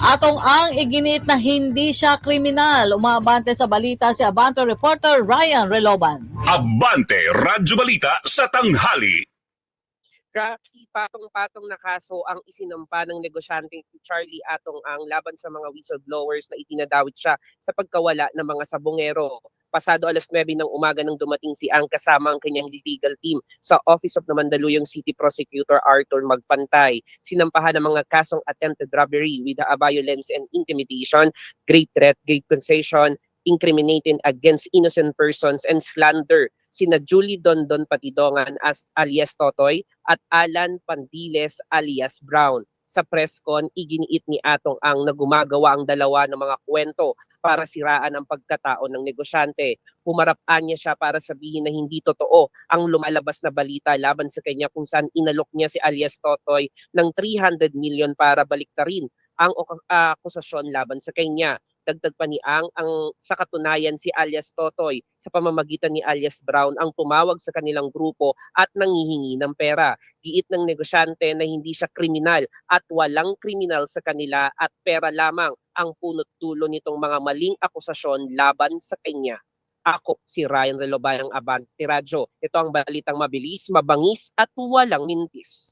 Atong ang iginit na hindi siya kriminal. Umabante sa balita si Abante reporter Ryan Reloban. Abante Radyo Balita sa tanghali. Rocky, patong-patong na kaso ang isinampa ng negosyante Charlie Atong ang laban sa mga whistleblowers na itinadawit siya sa pagkawala ng mga sabongero. Pasado alas 9 ng umaga nang dumating si Ang kasama ang kanyang legal team sa Office of the Mandaluyong City Prosecutor Arthur Magpantay. Sinampahan ng mga kasong attempted robbery with violence and intimidation, great threat, great concession, incriminating against innocent persons, and slander sina Julie Dondon Patidongan as alias Totoy at Alan Pandiles alias Brown. Sa press con, iginiit ni Atong ang nagumagawa ang dalawa ng mga kwento para siraan ang pagkatao ng negosyante. Humarap-an niya siya para sabihin na hindi totoo ang lumalabas na balita laban sa kanya kung saan inalok niya si alias Totoy ng 300 million para baliktarin ang akusasyon laban sa kanya. Dagdag pa ni ang sa katunayan si alias Totoy sa pamamagitan ni alias Brown ang tumawag sa kanilang grupo at nanghihingi ng pera. Giit ng negosyante na hindi siya kriminal at walang kriminal sa kanila at pera lamang ang punot dulo nitong mga maling akusasyon laban sa kanya. Ako si Ryan Reloban ng Abante Radyo. Ito ang balitang mabilis, mabangis at walang mintis.